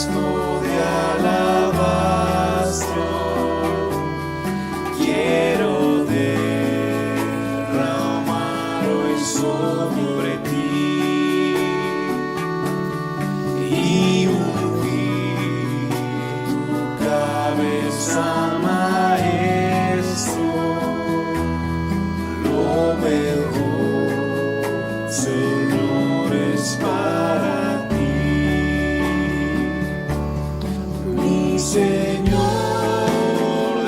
vaso de alabastro, quiero derramar hoy sobre ti y ungir tu cabeza, Maestro. Lo mejor, Señor, es para ti. Mi Señor,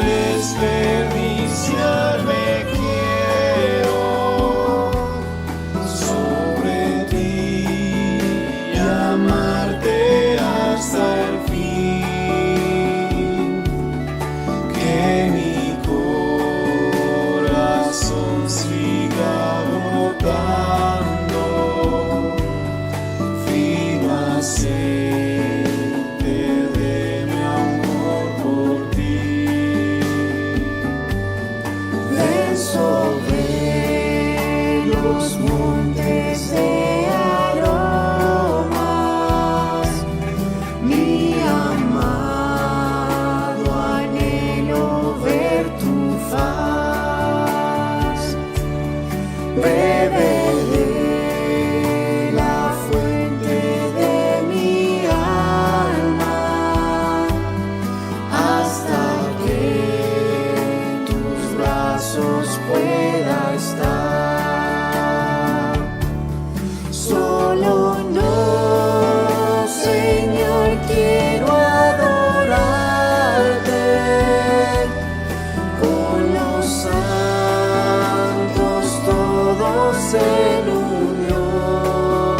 desperdiciarme quiero sobre ti y amarte hasta el fin. Que mi corazón siga brotando fino aceite de mi amor por ti. Ven sobre los montes de aromas, mi amado, anhelo ver tu faz. Bebe de la fuente de mi alma hasta que en tus brazos pueda estar. Solo no, Señor, quiero adorarte con los santos todos en unión.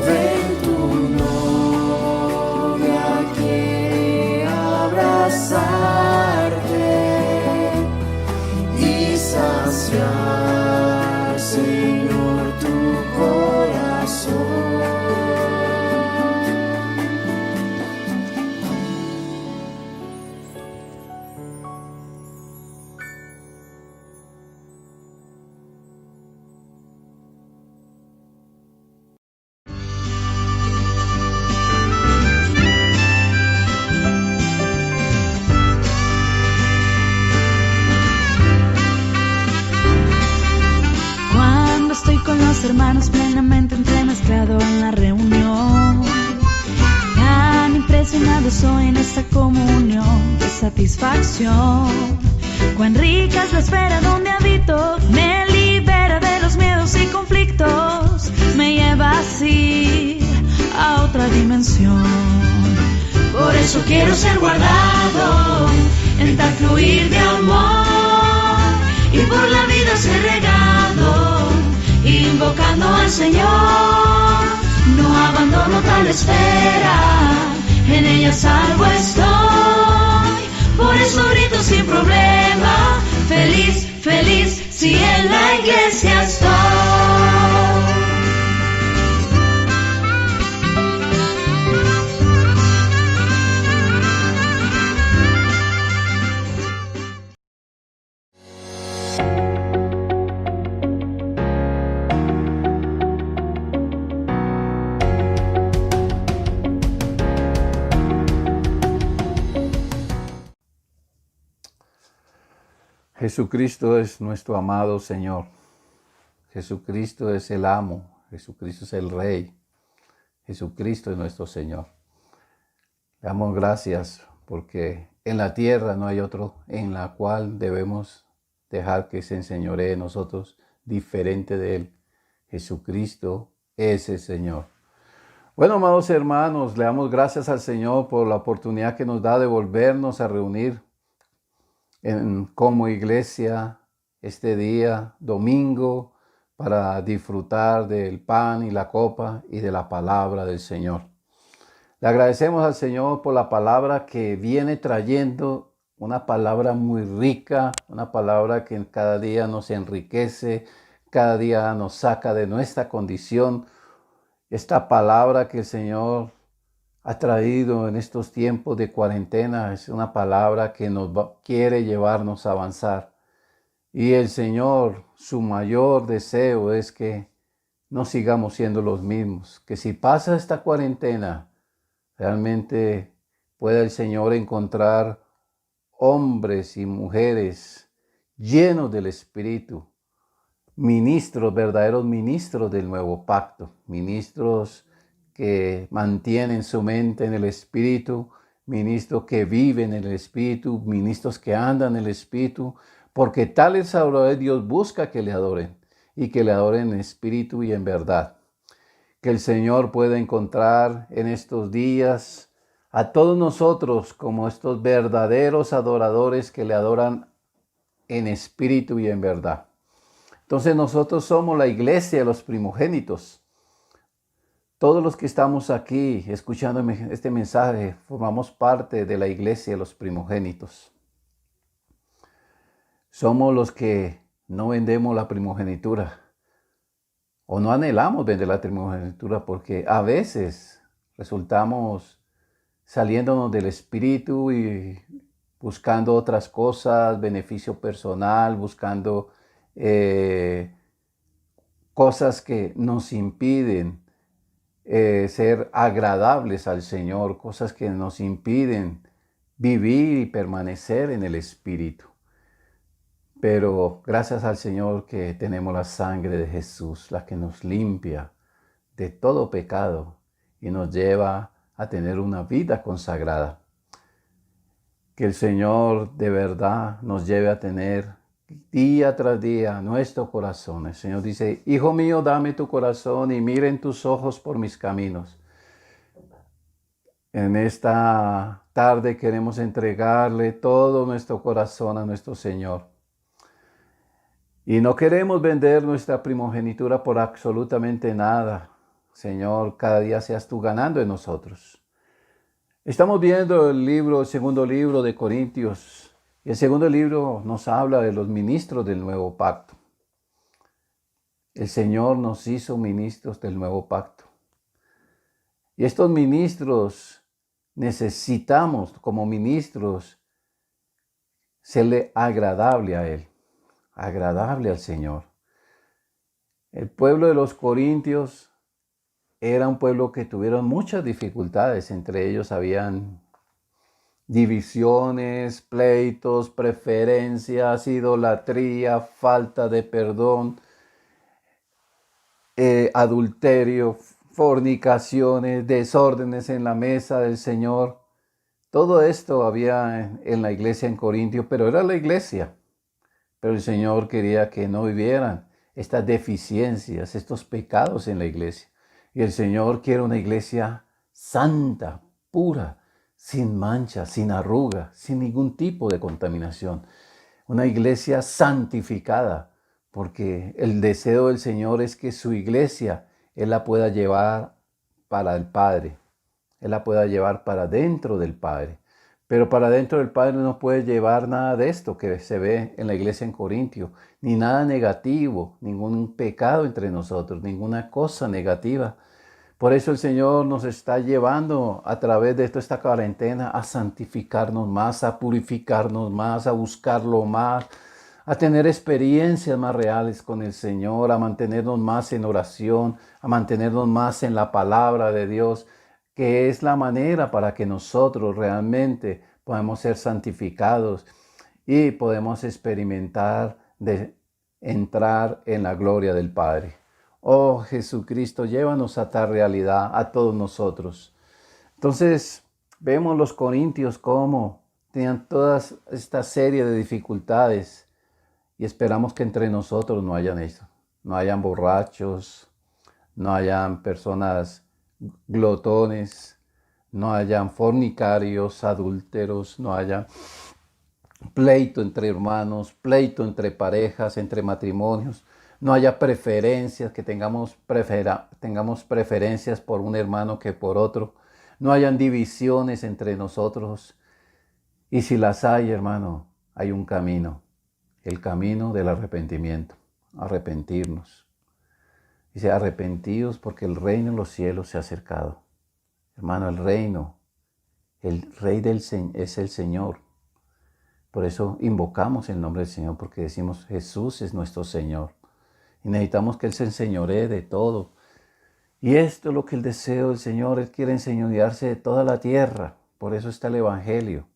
Ven, tu novia quiere abrazarte y saciar, Señor, tu corazón. Cuando estoy con los hermanos plenamente entremezclado en la reunión, tan impresionado soy en esta comunión de satisfacción. Cuán rica es la esfera donde habito, me libera de los miedos y conflictos, me lleva así a otra dimensión. Por eso quiero ser guardado en tal fluir de amor y por la vida ser regado, invocando al Señor. No abandono tal esfera, en ella salvo estoy. Por eso grito sin problema, feliz, feliz, si en la iglesia estoy. Jesucristo es nuestro amado Señor. Jesucristo es el amo. Jesucristo es el Rey. Jesucristo es nuestro Señor. Le damos gracias porque en la tierra no hay otro en la cual debemos dejar que se enseñoree de nosotros diferente de Él. Jesucristo es el Señor. Bueno, amados hermanos, le damos gracias al Señor por la oportunidad que nos da de volvernos a reunir como iglesia este día, domingo, para disfrutar del pan y la copa y de la palabra del Señor. Le agradecemos al Señor por la palabra que viene trayendo, una palabra muy rica, una palabra que cada día nos enriquece, cada día nos saca de nuestra condición. Esta palabra que el Señor ha traído en estos tiempos de cuarentena es una palabra que quiere llevarnos a avanzar. Y el Señor, su mayor deseo es que no sigamos siendo los mismos. Que si pasa esta cuarentena, realmente pueda el Señor encontrar hombres y mujeres llenos del Espíritu, ministros, verdaderos ministros del nuevo pacto, ministros que mantienen su mente en el Espíritu, ministros que viven en el Espíritu, ministros que andan en el Espíritu, porque tales adoradores Dios busca que le adoren y que le adoren en espíritu y en verdad. Que el Señor pueda encontrar en estos días a todos nosotros como estos verdaderos adoradores que le adoran en espíritu y en verdad. Entonces nosotros somos la iglesia de los primogénitos. Todos los que estamos aquí escuchando este mensaje formamos parte de la iglesia de los primogénitos. Somos los que no vendemos la primogenitura o no anhelamos vender la primogenitura porque a veces resultamos saliéndonos del espíritu y buscando otras cosas, beneficio personal, buscando cosas que nos impiden ser agradables al Señor, cosas que nos impiden vivir y permanecer en el Espíritu. Pero gracias al Señor que tenemos la sangre de Jesús, la que nos limpia de todo pecado y nos lleva a tener una vida consagrada. Que el Señor de verdad nos lleve a tener día tras día nuestro corazón. El Señor dice, Hijo mío, dame tu corazón y miren tus ojos por mis caminos. En esta tarde queremos entregarle todo nuestro corazón a nuestro Señor. Y no queremos vender nuestra primogenitura por absolutamente nada. Señor, cada día seas tú ganando en nosotros. Estamos viendo el segundo libro de Corintios. Y el segundo libro nos habla de los ministros del nuevo pacto. El Señor nos hizo ministros del nuevo pacto. Y estos ministros necesitamos, como ministros, serle agradable a Él, agradable al Señor. El pueblo de los Corintios era un pueblo que tuvieron muchas dificultades. Entre ellos habían divisiones, pleitos, preferencias, idolatría, falta de perdón, adulterio, fornicaciones, desórdenes en la mesa del Señor. Todo esto había en la iglesia en Corintio, pero era la iglesia. Pero el Señor quería que no vivieran estas deficiencias, estos pecados en la iglesia. Y el Señor quiere una iglesia santa, pura, sin mancha, sin arruga, sin ningún tipo de contaminación. Una iglesia santificada, porque el deseo del Señor es que su iglesia Él la pueda llevar para el Padre. Él la pueda llevar para dentro del Padre. Pero para dentro del Padre no puede llevar nada de esto que se ve en la iglesia en Corintio, ni nada negativo, ningún pecado entre nosotros, ninguna cosa negativa. Por eso el Señor nos está llevando a través de esta cuarentena a santificarnos más, a purificarnos más, a buscarlo más, a tener experiencias más reales con el Señor, a mantenernos más en oración, a mantenernos más en la palabra de Dios, que es la manera para que nosotros realmente podamos ser santificados y podemos experimentar de entrar en la gloria del Padre. Oh Jesucristo, llévanos a tal realidad a todos nosotros. Entonces vemos los corintios cómo tenían toda esta serie de dificultades y esperamos que entre nosotros no hayan eso. No hayan borrachos, no hayan personas glotones, no hayan fornicarios, adúlteros, no haya pleito entre hermanos, pleito entre parejas, entre matrimonios. No haya preferencias, que tengamos preferencias por un hermano que por otro. No hayan divisiones entre nosotros. Y si las hay, hermano, hay un camino. El camino del arrepentimiento. Arrepentirnos. Dice, arrepentidos porque el reino de los cielos se ha acercado. Hermano, el reino, el rey es el Señor. Por eso invocamos el nombre del Señor, porque decimos, Jesús es nuestro Señor. Y necesitamos que Él se enseñoree de todo. Y esto es lo que el deseo del Señor. Él quiere enseñorearse de toda la tierra. Por eso está el Evangelio.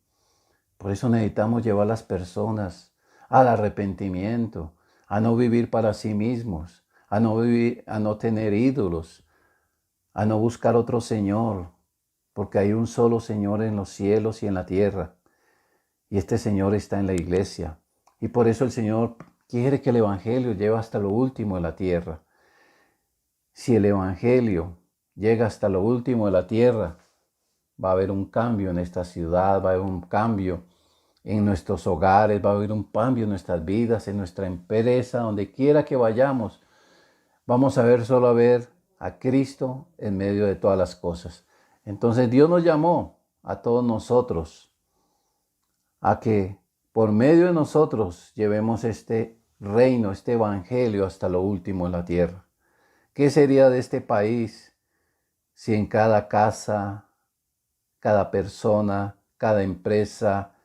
Por eso necesitamos llevar a las personas al arrepentimiento, a no vivir para sí mismos, a no tener ídolos, a no buscar otro Señor, porque hay un solo Señor en los cielos y en la tierra. Y este Señor está en la iglesia. Y por eso el Señor quiere que el Evangelio lleve hasta lo último de la tierra. Si el Evangelio llega hasta lo último de la tierra, va a haber un cambio en esta ciudad, va a haber un cambio en nuestros hogares, va a haber un cambio en nuestras vidas, en nuestra empresa, donde quiera que vayamos. Vamos a ver a Cristo en medio de todas las cosas. Entonces Dios nos llamó a todos nosotros a que por medio de nosotros llevemos este reino, este evangelio hasta lo último en la tierra. ¿Qué sería de este país si en cada casa, cada persona, cada empresa,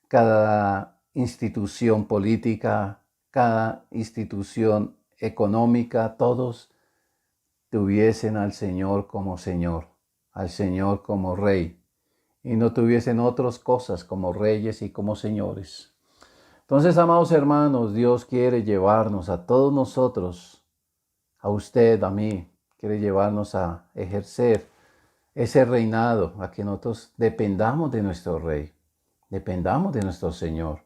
cada institución política, cada institución económica, todos tuviesen al Señor como Señor, al Señor como Rey, y no tuviesen otras cosas como reyes y como señores? Entonces, amados hermanos, Dios quiere llevarnos a todos nosotros, a usted, a mí, quiere llevarnos a ejercer ese reinado, a que nosotros dependamos de nuestro Rey, dependamos de nuestro Señor,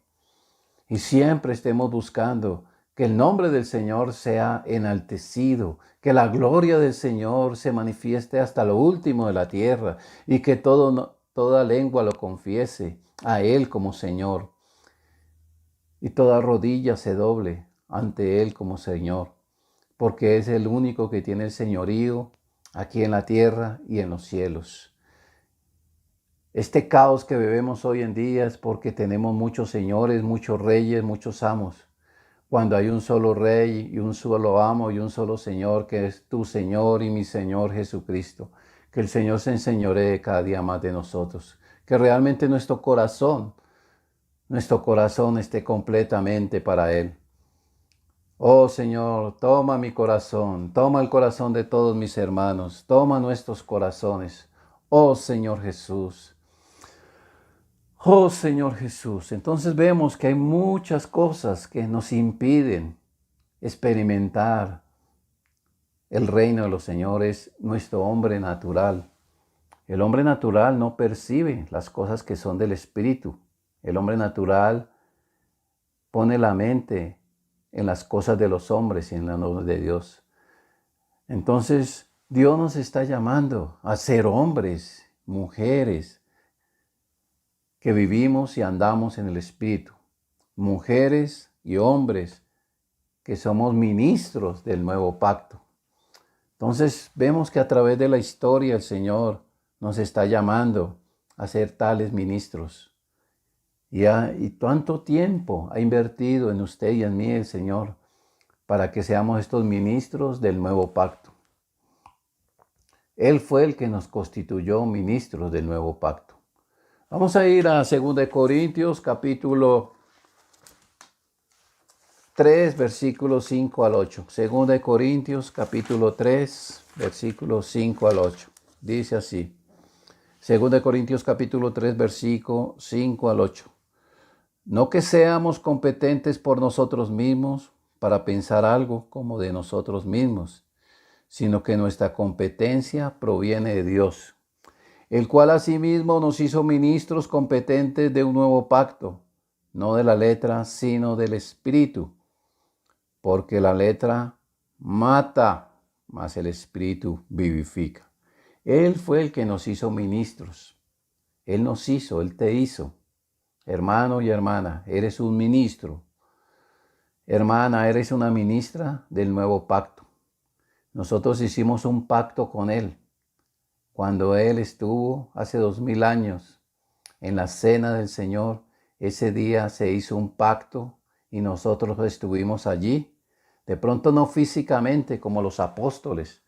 y siempre estemos buscando que el nombre del Señor sea enaltecido, que la gloria del Señor se manifieste hasta lo último de la tierra y que toda lengua lo confiese a Él como Señor y toda rodilla se doble ante Él como Señor, porque es el único que tiene el señorío aquí en la tierra y en los cielos. Este caos que vivimos hoy en día es porque tenemos muchos señores, muchos reyes, muchos amos, cuando hay un solo rey y un solo amo y un solo Señor, que es tu Señor y mi Señor Jesucristo. Que el Señor se enseñoree cada día más de nosotros, que realmente nuestro corazón esté completamente para Él. Oh Señor, toma mi corazón, toma el corazón de todos mis hermanos, toma nuestros corazones. Oh Señor Jesús. Oh Señor Jesús. Entonces vemos que hay muchas cosas que nos impiden experimentar el reino de los señores, nuestro hombre natural. El hombre natural no percibe las cosas que son del Espíritu. El hombre natural pone la mente en las cosas de los hombres y en las de Dios. Entonces, Dios nos está llamando a ser hombres, mujeres, que vivimos y andamos en el Espíritu. Mujeres y hombres que somos ministros del nuevo pacto. Entonces, vemos que a través de la historia el Señor nos está llamando a ser tales ministros. Y tanto tiempo ha invertido en usted y en mí el Señor para que seamos estos ministros del nuevo pacto. Él fue el que nos constituyó ministros del nuevo pacto. Vamos a ir a 2 Corintios capítulo 3, versículos 5 al 8. 2 Corintios capítulo 3, versículos 5 al 8. Dice así. 2 Corintios capítulo 3, versículo 5 al 8. No que seamos competentes por nosotros mismos para pensar algo como de nosotros mismos, sino que nuestra competencia proviene de Dios, el cual asimismo nos hizo ministros competentes de un nuevo pacto, no de la letra, sino del Espíritu, porque la letra mata, mas el Espíritu vivifica. Él fue el que nos hizo ministros. Él nos hizo, Él te hizo. Hermano y hermana, eres un ministro. Hermana, eres una ministra del nuevo pacto. Nosotros hicimos un pacto con Él. Cuando Él estuvo hace 2000 años en la cena del Señor, ese día se hizo un pacto y nosotros estuvimos allí. De pronto no físicamente como los apóstoles,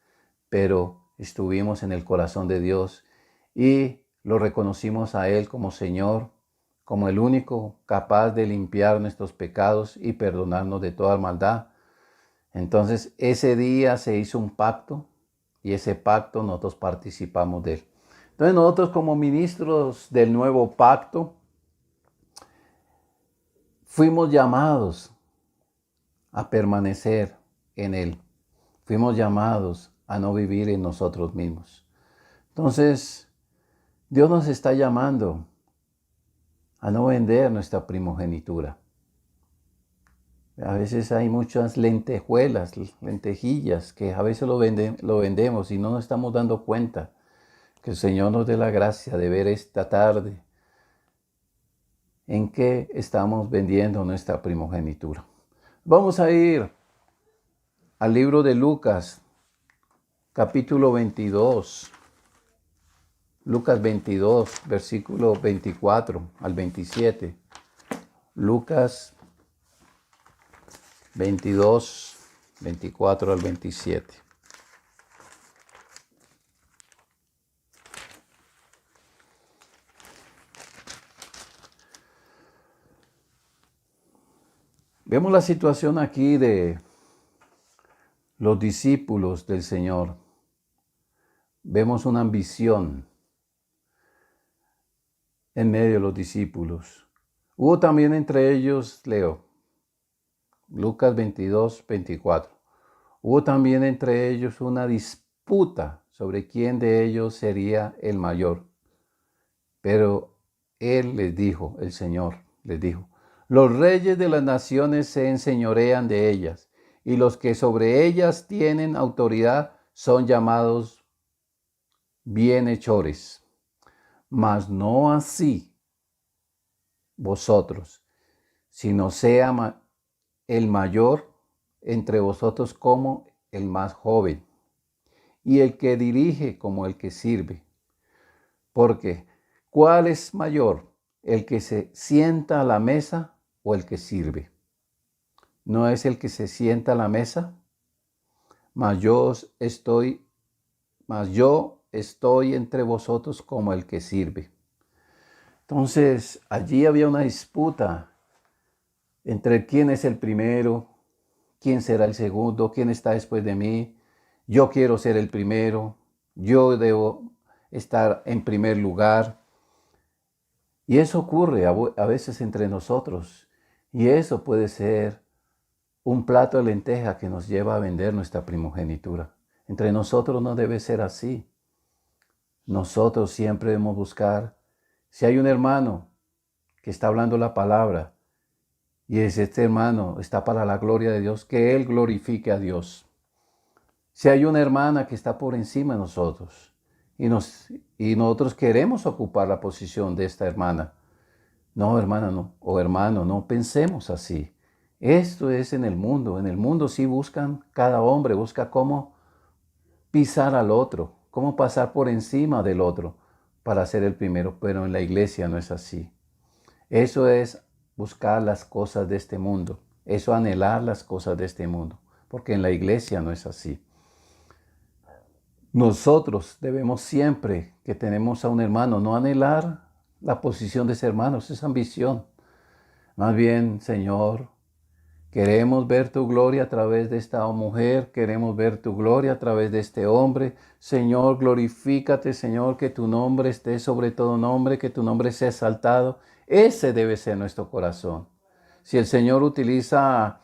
pero estuvimos en el corazón de Dios y lo reconocimos a Él como Señor, como el único capaz de limpiar nuestros pecados y perdonarnos de toda maldad. Entonces ese día se hizo un pacto y ese pacto nosotros participamos de él. Entonces nosotros como ministros del nuevo pacto fuimos llamados a permanecer en él. Fuimos llamados a no vivir en nosotros mismos. Entonces, Dios nos está llamando a no vender nuestra primogenitura. A veces hay muchas lentejuelas, lentejillas, que a veces lo vendemos y no nos estamos dando cuenta. Que el Señor nos dé la gracia de ver esta tarde en qué estamos vendiendo nuestra primogenitura. Vamos a ir al libro de Lucas, capítulo 22. Lucas 22, versículo 24 al 27. Lucas 22, 24 al 27. Vemos la situación aquí de los discípulos del Señor. Vemos una ambición en medio de los discípulos. Hubo también entre ellos, leo, Lucas 22, 24. Hubo también entre ellos una disputa sobre quién de ellos sería el mayor. Pero él les dijo, el Señor les dijo, los reyes de las naciones se enseñorean de ellas, y los que sobre ellas tienen autoridad son llamados bienhechores. Mas no así vosotros, sino sea el mayor entre vosotros como el más joven, y el que dirige como el que sirve. Porque, ¿cuál es mayor, el que se sienta a la mesa o el que sirve? ¿No es el que se sienta a la mesa? Mas yo estoy entre vosotros como el que sirve. Entonces, allí había una disputa entre quién es el primero, quién será el segundo, quién está después de mí. Yo quiero ser el primero, yo debo estar en primer lugar. Y eso ocurre a veces entre nosotros. Y eso puede ser un plato de lenteja que nos lleva a vender nuestra primogenitura. Entre nosotros no debe ser así. Nosotros siempre debemos buscar, si hay un hermano que está hablando la palabra y este hermano está para la gloria de Dios, que él glorifique a Dios. Si hay una hermana que está por encima de nosotros y nosotros queremos ocupar la posición de esta hermana, no, hermana, no, o hermano, no pensemos así. Esto es en el mundo sí buscan, cada hombre busca cómo pisar al otro, cómo pasar por encima del otro para ser el primero, pero en la iglesia no es así. Eso es buscar las cosas de este mundo, eso anhelar las cosas de este mundo, porque en la iglesia no es así. Nosotros debemos siempre que tenemos a un hermano, no anhelar la posición de ese hermano, esa es ambición. Más bien, Señor, queremos ver tu gloria a través de esta mujer, queremos ver tu gloria a través de este hombre. Señor, glorifícate, Señor, que tu nombre esté sobre todo nombre, que tu nombre sea exaltado. Ese debe ser nuestro corazón. Si el Señor utiliza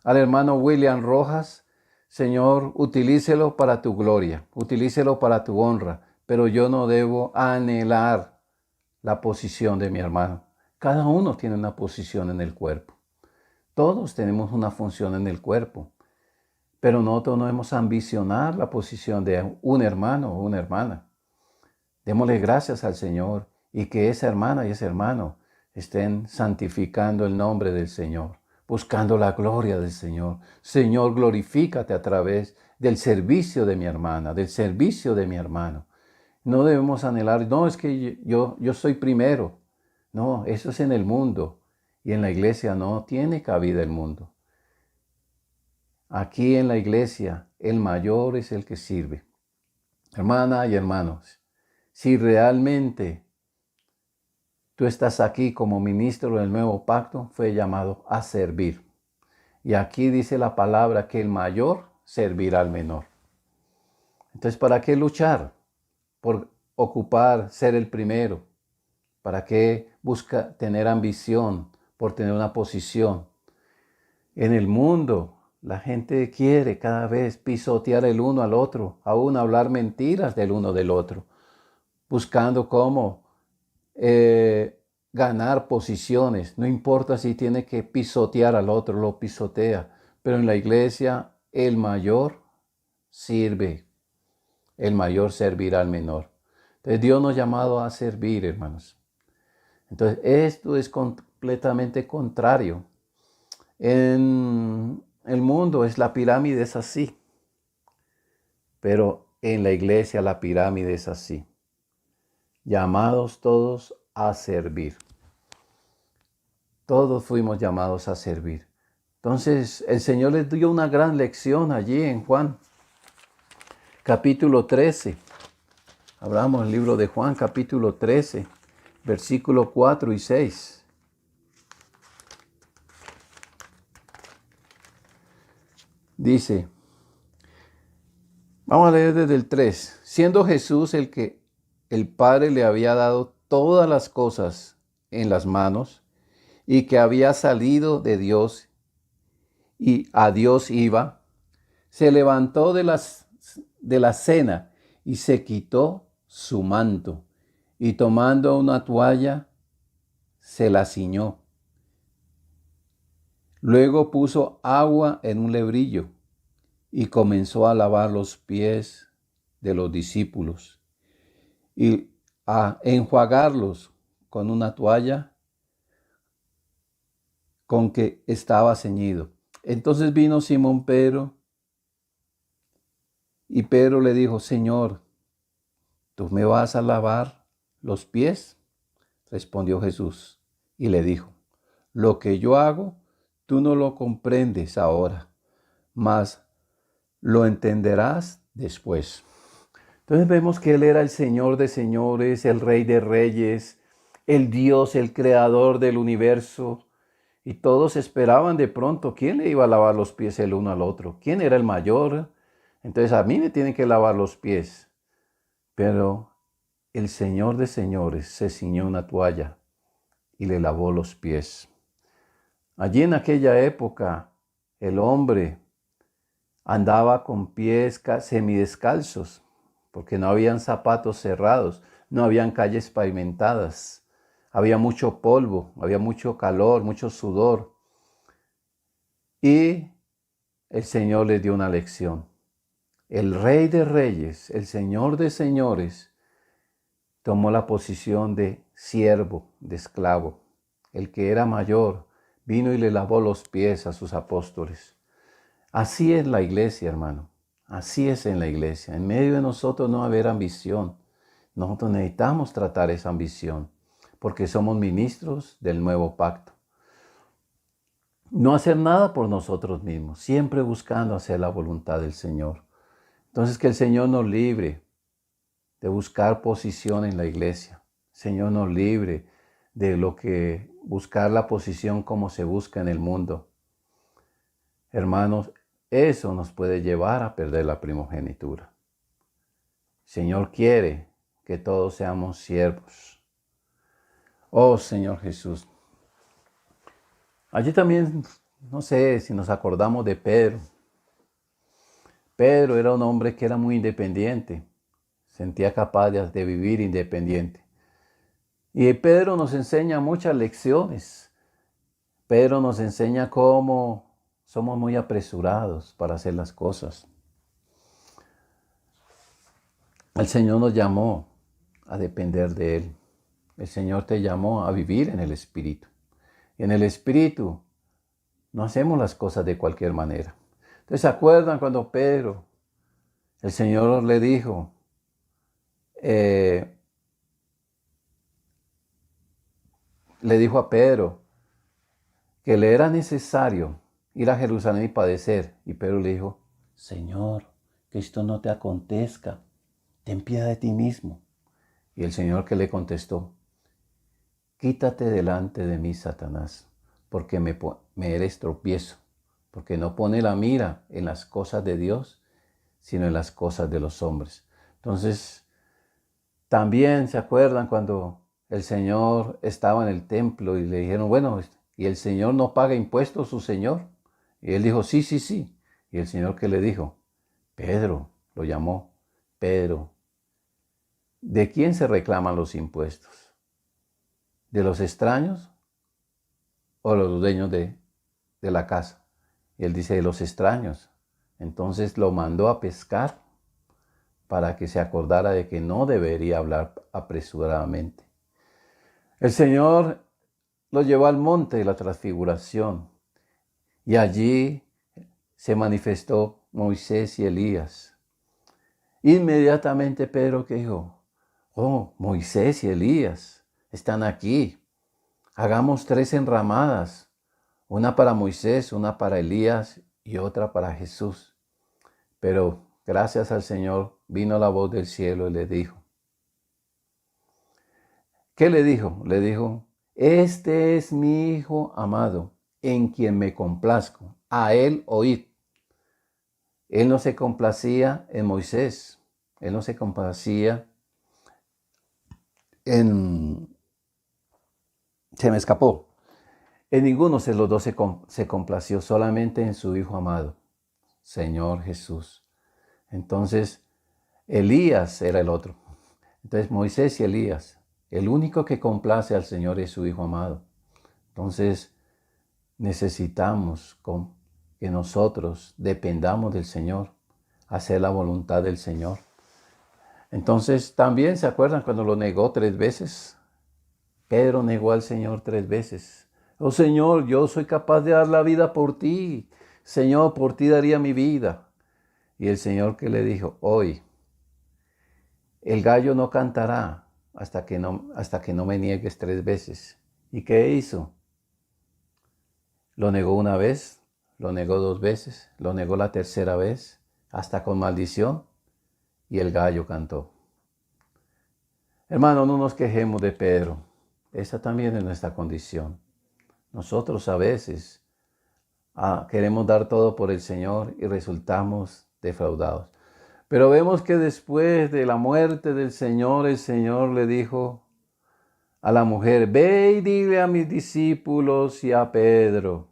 al hermano William Rojas, Señor, utilícelo para tu gloria, utilícelo para tu honra, pero yo no debo anhelar la posición de mi hermano. Cada uno tiene una posición en el cuerpo. Todos tenemos una función en el cuerpo, pero nosotros no debemos ambicionar la posición de un hermano o una hermana. Démosle gracias al Señor y que esa hermana y ese hermano estén santificando el nombre del Señor, buscando la gloria del Señor. Señor, glorifícate a través del servicio de mi hermana, del servicio de mi hermano. No debemos anhelar, no, es que yo soy primero. No, eso es en el mundo. Y en la iglesia no tiene cabida el mundo. Aquí en la iglesia, el mayor es el que sirve. Hermana y hermanos, si realmente tú estás aquí como ministro del nuevo pacto, fue llamado a servir. Y aquí dice la palabra que el mayor servirá al menor. Entonces, ¿para qué luchar por ocupar, ser el primero? ¿Para qué busca tener ambición por tener una posición? En el mundo, la gente quiere cada vez pisotear el uno al otro, aún hablar mentiras del uno del otro, buscando cómo ganar posiciones. No importa si tiene que pisotear al otro, lo pisotea. Pero en la iglesia, el mayor sirve, el mayor servirá al menor. Entonces Dios nos ha llamado a servir, hermanos. Entonces esto es completamente contrario. En el mundo la pirámide es así, pero en la iglesia la pirámide es así. Llamados todos a servir. Todos fuimos llamados a servir. Entonces el Señor les dio una gran lección allí en Juan, capítulo 13. Hablamos del libro de Juan, capítulo 13, versículos 4 y 6. Dice, vamos a leer desde el 3. Siendo Jesús el que el Padre le había dado todas las cosas en las manos y que había salido de Dios y a Dios iba, se levantó de la cena y se quitó su manto y tomando una toalla se la ciñó. Luego puso agua en un lebrillo y comenzó a lavar los pies de los discípulos y a enjuagarlos con una toalla con que estaba ceñido. Entonces vino Simón Pedro y Pedro le dijo, Señor, ¿tú me vas a lavar los pies? Respondió Jesús y le dijo, lo que yo hago, tú no lo comprendes ahora, mas lo entenderás después. Entonces vemos que Él era el Señor de señores, el Rey de reyes, el Dios, el Creador del universo. Y todos esperaban de pronto, ¿quién le iba a lavar los pies el uno al otro? ¿Quién era el mayor? Entonces a mí me tienen que lavar los pies. Pero el Señor de señores se ciñó una toalla y le lavó los pies. Allí en aquella época, el hombre andaba con pies semidescalzos, porque no habían zapatos cerrados, no habían calles pavimentadas, había mucho polvo, había mucho calor, mucho sudor. Y el Señor les dio una lección. El Rey de reyes, el Señor de señores, tomó la posición de siervo, de esclavo. El que era mayor vino y le lavó los pies a sus apóstoles. Así es la iglesia, hermano. Así es en la iglesia. En medio de nosotros no va a haber ambición. Nosotros necesitamos tratar esa ambición porque somos ministros del nuevo pacto. No hacer nada por nosotros mismos, siempre buscando hacer la voluntad del Señor. Entonces que el Señor nos libre de buscar posición en la iglesia. El Señor nos libre de lo que buscar la posición como se busca en el mundo. Hermanos, eso nos puede llevar a perder la primogenitura. El Señor quiere que todos seamos siervos. Oh Señor Jesús. Allí también, no sé si nos acordamos de Pedro. Pedro era un hombre que era muy independiente. Sentía capaz de vivir independiente. Y Pedro nos enseña muchas lecciones. Pedro nos enseña cómo somos muy apresurados para hacer las cosas. El Señor nos llamó a depender de Él. El Señor te llamó a vivir en el Espíritu. Y en el Espíritu no hacemos las cosas de cualquier manera. Entonces, ¿se acuerdan cuando Pedro, el Señor le dijo, a Pedro que le era necesario ir a Jerusalén y padecer? Y Pedro le dijo, Señor, que esto no te acontezca, ten piedad de ti mismo. Y el Señor que le contestó, quítate delante de mí, Satanás, porque me eres tropiezo, porque no pone la mira en las cosas de Dios, sino en las cosas de los hombres. Entonces, también se acuerdan cuando el Señor estaba en el templo y le dijeron, bueno, ¿y el Señor no paga impuestos, su Señor? Y él dijo, sí, sí, sí. Y el Señor, ¿qué le dijo? Pedro, lo llamó, Pedro, ¿de quién se reclaman los impuestos? ¿De los extraños o los dueños de la casa? Y él dice, de los extraños. Entonces lo mandó a pescar para que se acordara de que no debería hablar apresuradamente. El Señor lo llevó al monte de la transfiguración y allí se manifestó Moisés y Elías. Inmediatamente Pedro que dijo, oh, Moisés y Elías están aquí. Hagamos 3 enramadas, una para Moisés, una para Elías y otra para Jesús. Pero gracias al Señor vino la voz del cielo y le dijo. ¿Qué le dijo? Le dijo, este es mi Hijo amado, en quien me complazco. A él oíd. Él no se complacía en Moisés. Él no se complacía en... Se me escapó. En ninguno de los dos se complació, solamente en su Hijo amado, Señor Jesús. Entonces, Elías era el otro. Entonces, Moisés y Elías. El único que complace al Señor es su Hijo amado. Entonces, necesitamos que nosotros dependamos del Señor, hacer la voluntad del Señor. Entonces, también se acuerdan cuando lo negó 3 veces. Pedro negó al Señor 3 veces. Oh Señor, yo soy capaz de dar la vida por ti. Señor, por ti daría mi vida. Y el Señor que le dijo, hoy, el gallo no cantará hasta que no me niegues 3 veces. ¿Y qué hizo? Lo negó 1 vez, lo negó 2 veces, lo negó la 3ª vez, hasta con maldición, y el gallo cantó. Hermano, no nos quejemos de Pedro. Esa también es nuestra condición. Nosotros a veces queremos dar todo por el Señor y resultamos defraudados. Pero vemos que después de la muerte del Señor, el Señor le dijo a la mujer, ve y dile a mis discípulos y a Pedro.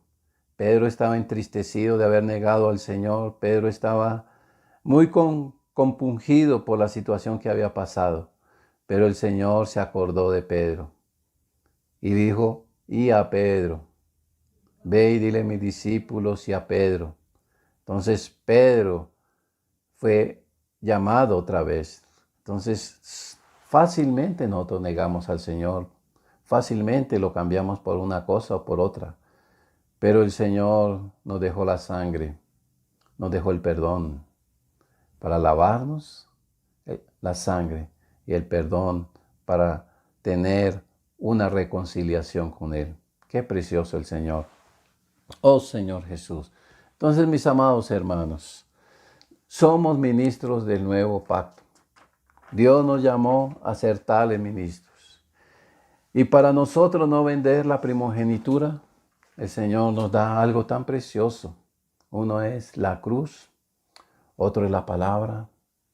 Pedro estaba entristecido de haber negado al Señor. Pedro estaba muy compungido por la situación que había pasado. Pero el Señor se acordó de Pedro y dijo, y a Pedro, ve y dile a mis discípulos y a Pedro. Entonces Pedro fue llamado otra vez. Entonces, fácilmente nosotros negamos al Señor. Fácilmente lo cambiamos por una cosa o por otra. Pero el Señor nos dejó la sangre, nos dejó el perdón para lavarnos, la sangre y el perdón para tener una reconciliación con Él. Qué precioso el Señor. Oh Señor Jesús. Entonces, mis amados hermanos, somos ministros del nuevo pacto. Dios nos llamó a ser tales ministros. Y para nosotros no vender la primogenitura, el Señor nos da algo tan precioso. Uno es la cruz, otro es la palabra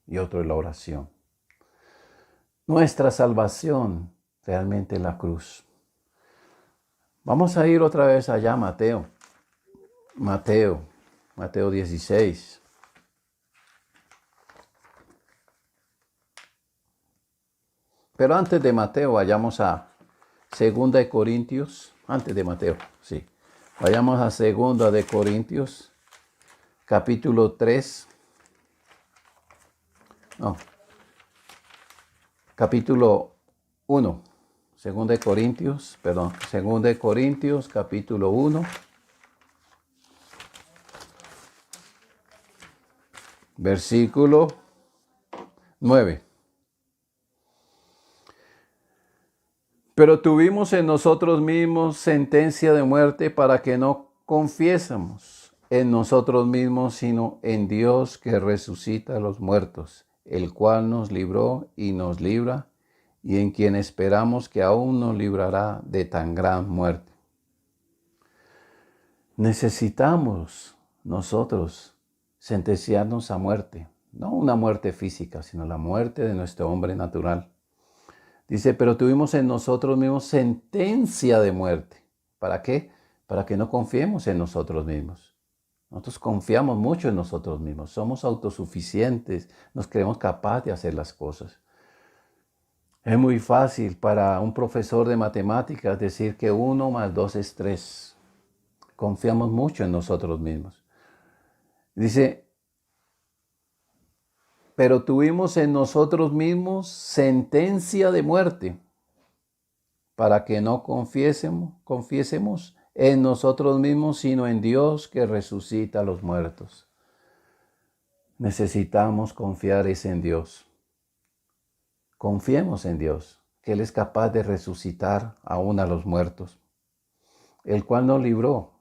y otro es la oración. Nuestra salvación realmente es la cruz. Vamos a ir otra vez allá a Mateo 16. Pero antes de Mateo, vayamos a 2 de Corintios. Antes de Mateo, sí. Vayamos a 2 de Corintios, capítulo 3. No. Capítulo 1. 2 de Corintios, capítulo 1. Versículo 9. Pero tuvimos en nosotros mismos sentencia de muerte para que no confiésemos en nosotros mismos, sino en Dios que resucita a los muertos, el cual nos libró y nos libra, y en quien esperamos que aún nos librará de tan gran muerte. Necesitamos nosotros sentenciarnos a muerte. no una muerte física, sino la muerte de nuestro hombre natural. Dice, pero tuvimos en nosotros mismos sentencia de muerte. ¿Para qué? Para que no confiemos en nosotros mismos. Nosotros confiamos mucho en nosotros mismos, somos autosuficientes, nos creemos capaces de hacer las cosas. Es muy fácil para un profesor de matemáticas decir que 1 más 2 es 3. Confiamos mucho en nosotros mismos. Dice, pero tuvimos en nosotros mismos sentencia de muerte para que no confiésemos en nosotros mismos, sino en Dios que resucita a los muertos. Necesitamos confiar en Dios. Confiemos en Dios, que Él es capaz de resucitar aún a los muertos, el cual nos libró.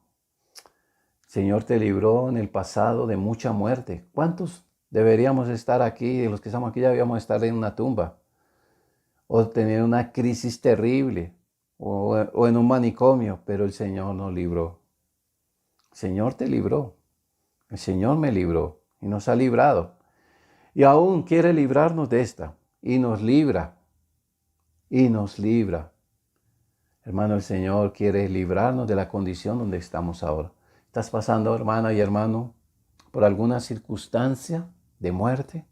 El Señor te libró en el pasado de mucha muerte. ¿Cuántos deberíamos estar aquí? De los que estamos aquí ya debíamos estar en una tumba, o tener una crisis terrible, o en un manicomio, pero el Señor nos libró. El Señor te libró. El Señor me libró y nos ha librado. Y aún quiere librarnos de esta. Y nos libra. Y nos libra. Hermano, el Señor quiere librarnos de la condición donde estamos ahora. ¿Estás pasando, hermana y hermano, por alguna circunstancia de muerte?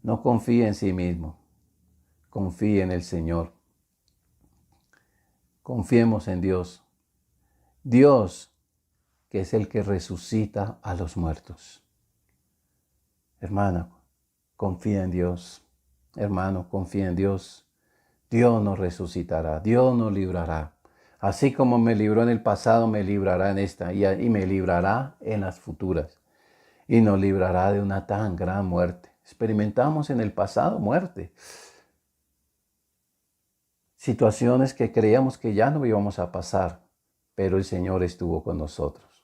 No confíe en sí mismo. Confíe en el Señor. Confiemos en Dios. Dios, que es el que resucita a los muertos. Hermana, confía en Dios. Hermano, confía en Dios. Dios nos resucitará. Dios nos librará. Así como me libró en el pasado, me librará en esta y me librará en las futuras. Y nos librará de una tan gran muerte. Experimentamos en el pasado muerte. Situaciones que creíamos que ya no íbamos a pasar, pero el Señor estuvo con nosotros.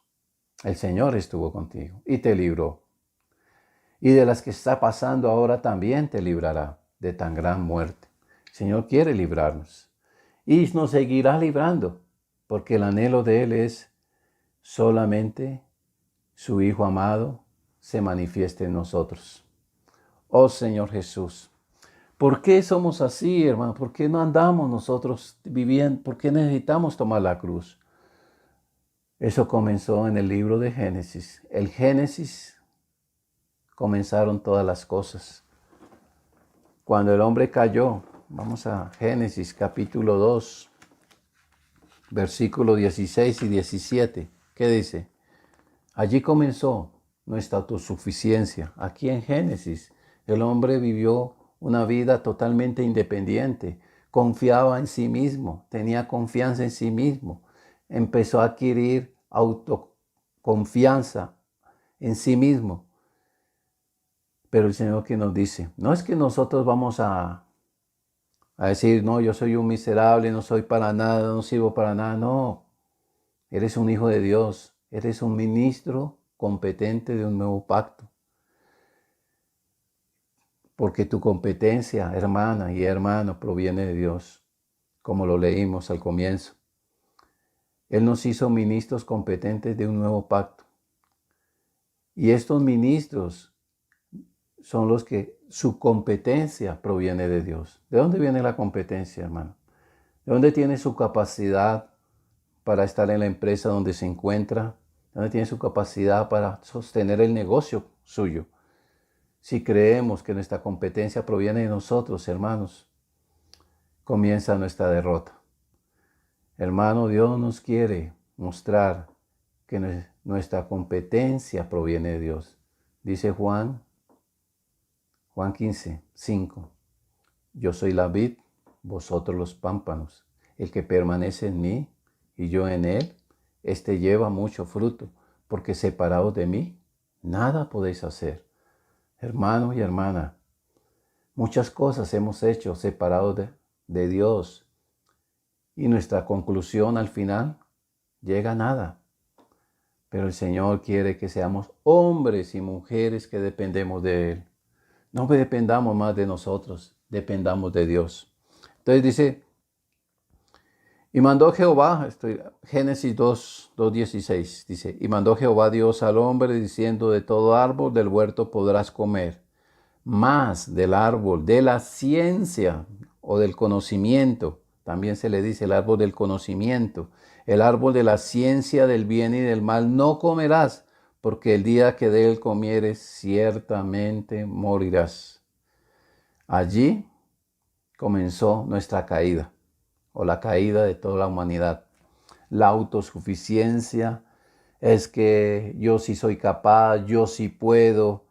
El Señor estuvo contigo y te libró. Y de las que está pasando ahora también te librará de tan gran muerte. El Señor quiere librarnos y nos seguirá librando, porque el anhelo de Él es solamente su Hijo amado se manifieste en nosotros. Oh Señor Jesús, ¿por qué somos así, hermano? ¿Por qué no andamos nosotros viviendo? ¿Por qué necesitamos tomar la cruz? Eso comenzó en el libro de Génesis. El Génesis comenzaron todas las cosas. Cuando el hombre cayó, vamos a Génesis capítulo 2, versículos 16 y 17. ¿Qué dice? Allí comenzó nuestra autosuficiencia. Aquí en Génesis, el hombre vivió una vida totalmente independiente, confiaba en sí mismo, tenía confianza en sí mismo, empezó a adquirir autoconfianza en sí mismo. Pero el Señor que nos dice, no es que nosotros vamos a decir, no, yo soy un miserable, no soy para nada, no sirvo para nada, no. Eres un hijo de Dios, eres un ministro competente de un nuevo pacto. Porque tu competencia, hermana y hermano, proviene de Dios, como lo leímos al comienzo. Él nos hizo ministros competentes de un nuevo pacto. Y estos ministros son los que su competencia proviene de Dios. ¿De dónde viene la competencia, hermano? ¿De dónde tiene su capacidad para estar en la empresa donde se encuentra? ¿De dónde tiene su capacidad para sostener el negocio suyo? Si creemos que nuestra competencia proviene de nosotros, hermanos, comienza nuestra derrota. Hermano, Dios nos quiere mostrar que nuestra competencia proviene de Dios. Dice Juan 15, 5. Yo soy la vid, vosotros los pámpanos. El que permanece en mí y yo en él, éste lleva mucho fruto, porque separados de mí, nada podéis hacer. Hermano y hermana, muchas cosas hemos hecho separados de Dios y nuestra conclusión al final llega a nada. Pero el Señor quiere que seamos hombres y mujeres que dependemos de Él. No dependamos más de nosotros, dependamos de Dios. Entonces dice, Y mandó Jehová, Génesis 2:16, dice, y mandó Jehová Dios al hombre diciendo, de todo árbol del huerto podrás comer, mas del árbol de la ciencia o del conocimiento, también se le dice el árbol del conocimiento, el árbol de la ciencia del bien y del mal no comerás, porque el día que de él comieres ciertamente morirás. Allí comenzó nuestra caída, o la caída de toda la humanidad. La autosuficiencia es que yo sí soy capaz, yo sí puedo.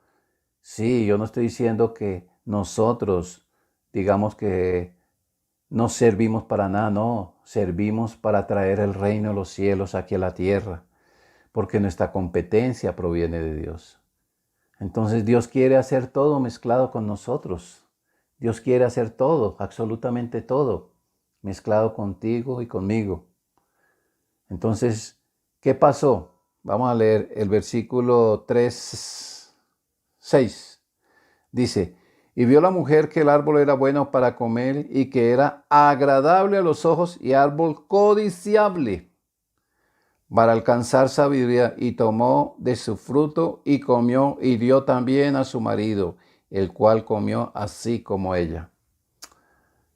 Sí, yo no estoy diciendo que nosotros, digamos que no servimos para nada, no, servimos para traer el reino de los cielos aquí a la tierra, porque nuestra competencia proviene de Dios. Entonces Dios quiere hacer todo mezclado con nosotros. Dios quiere hacer todo, absolutamente todo, mezclado contigo y conmigo. Entonces, ¿qué pasó? Vamos a leer el versículo 3:6. Dice, y vio la mujer que el árbol era bueno para comer y que era agradable a los ojos y árbol codiciable para alcanzar sabiduría, y tomó de su fruto y comió y dio también a su marido, el cual comió así como ella.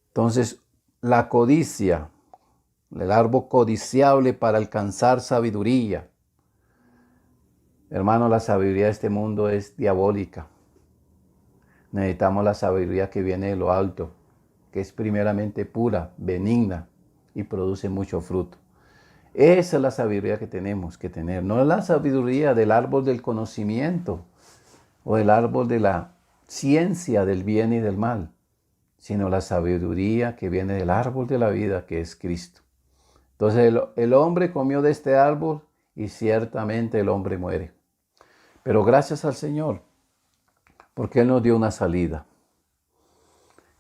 Entonces, la codicia, el árbol codiciable para alcanzar sabiduría. Hermano, la sabiduría de este mundo es diabólica. Necesitamos la sabiduría que viene de lo alto, que es primeramente pura, benigna y produce mucho fruto. Esa es la sabiduría que tenemos que tener. No es la sabiduría del árbol del conocimiento o del árbol de la ciencia del bien y del mal, sino la sabiduría que viene del árbol de la vida, que es Cristo. Entonces el hombre comió de este árbol y ciertamente el hombre muere. Pero gracias al Señor, porque Él nos dio una salida.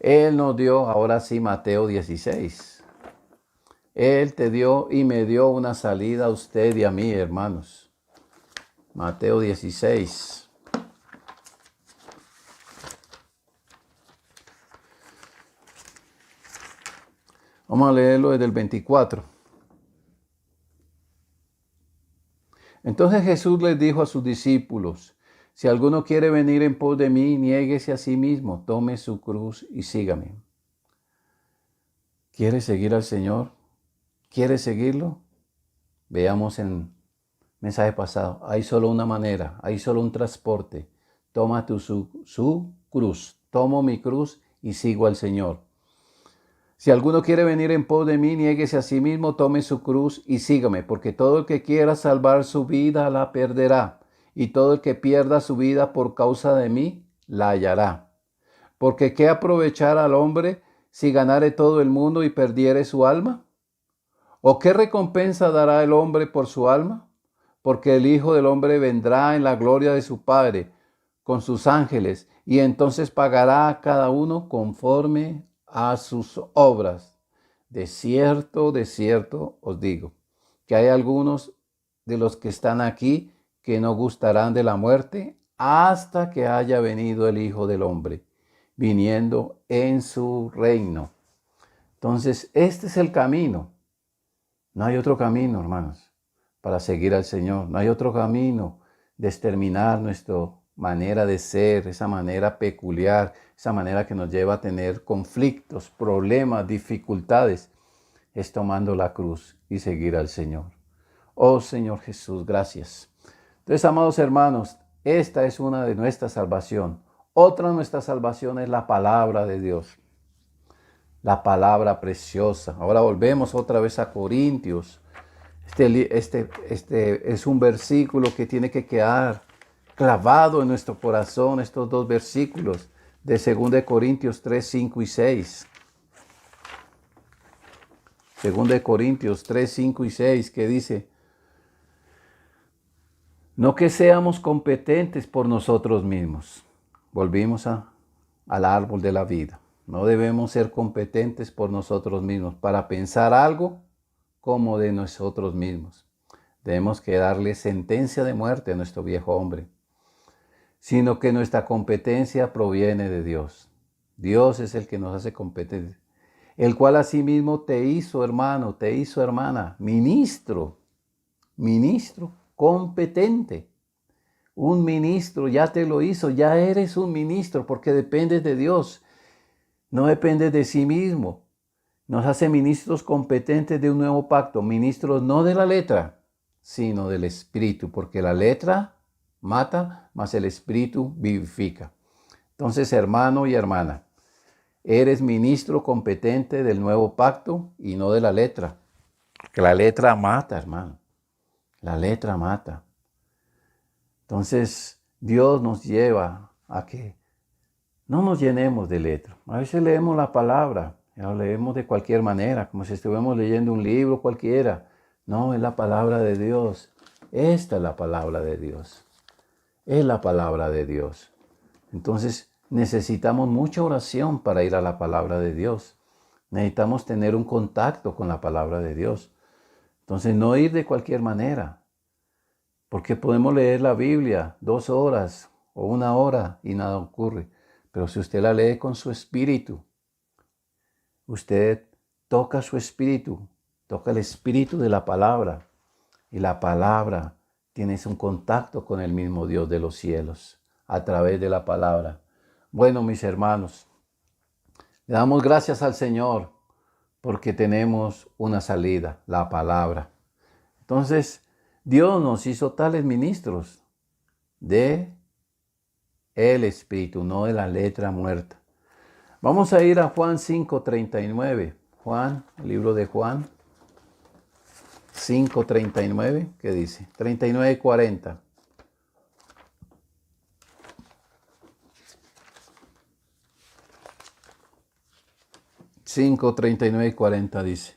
Él nos dio, ahora sí, Mateo 16. Él te dio y me dio una salida a usted y a mí, hermanos. Mateo 16. Vamos a leerlo desde el 24. Entonces Jesús les dijo a sus discípulos, si alguno quiere venir en pos de mí, niéguese a sí mismo, tome su cruz y sígame. ¿Quiere seguir al Señor? ¿Quiere seguirlo? Veamos en mensaje pasado. Hay solo una manera, hay solo un transporte. Toma su cruz. Tomo mi cruz y sigo al Señor. Si alguno quiere venir en pos de mí, niéguese a sí mismo, tome su cruz y sígame, porque todo el que quiera salvar su vida la perderá, y todo el que pierda su vida por causa de mí la hallará. Porque ¿qué aprovechará al hombre si ganare todo el mundo y perdiere su alma? ¿O qué recompensa dará el hombre por su alma? Porque el Hijo del Hombre vendrá en la gloria de su Padre con sus ángeles, y entonces pagará a cada uno conforme a sus obras. De cierto os digo, que hay algunos de los que están aquí que no gustarán de la muerte hasta que haya venido el Hijo del Hombre, viniendo en su reino. Entonces, este es el camino. No hay otro camino, hermanos, para seguir al Señor. No hay otro camino de exterminar nuestra manera de ser, esa manera peculiar, esa manera que nos lleva a tener conflictos, problemas, dificultades. Es tomando la cruz y seguir al Señor. Oh Señor Jesús, gracias. Entonces, amados hermanos, esta es una de nuestra salvación. Otra de nuestra salvación es la palabra de Dios. La palabra preciosa. Ahora volvemos otra vez a Corintios. Este es un versículo que tiene que quedar clavado en nuestro corazón, estos dos versículos de 2 Corintios 3, 5 y 6. 2 Corintios 3, 5 y 6, que dice, no que seamos competentes por nosotros mismos. Volvimos al árbol de la vida. No debemos ser competentes por nosotros mismos para pensar algo como de nosotros mismos. Debemos que darle sentencia de muerte a nuestro viejo hombre, sino que nuestra competencia proviene de Dios. Dios es el que nos hace competentes. el cual asimismo te hizo, hermano, te hizo, hermana, ministro competente. Un ministro ya te lo hizo, ya eres un ministro porque dependes de Dios, no dependes de sí mismo. Nos hace ministros competentes de un nuevo pacto, ministros no de la letra, sino del Espíritu, porque la letra mata, mas el Espíritu vivifica. Entonces, hermano y hermana, eres ministro competente del nuevo pacto y no de la letra, que la letra mata, hermano, la letra mata. Entonces, Dios nos lleva a que no nos llenemos de letra. A veces leemos la palabra, la leemos de cualquier manera, como si estuviéramos leyendo un libro cualquiera. No, es la palabra de Dios. Esta es la palabra de Dios. Es la palabra de Dios. Entonces, necesitamos mucha oración para ir a la palabra de Dios. Necesitamos tener un contacto con la palabra de Dios. Entonces, no ir de cualquier manera. Porque podemos leer la Biblia 2 horas o 1 hora y nada ocurre. Pero si usted la lee con su espíritu, usted toca su espíritu, toca el espíritu de la palabra. Y la palabra tiene un contacto con el mismo Dios de los cielos a través de la palabra. Bueno, mis hermanos, le damos gracias al Señor porque tenemos una salida, la palabra. Entonces, Dios nos hizo tales ministros de el Espíritu, no de la letra muerta. Vamos a ir a Juan 5:39. Juan, el libro de Juan 5:39, ¿qué dice? 39 y 40. Cinco, 39 y 40 dice: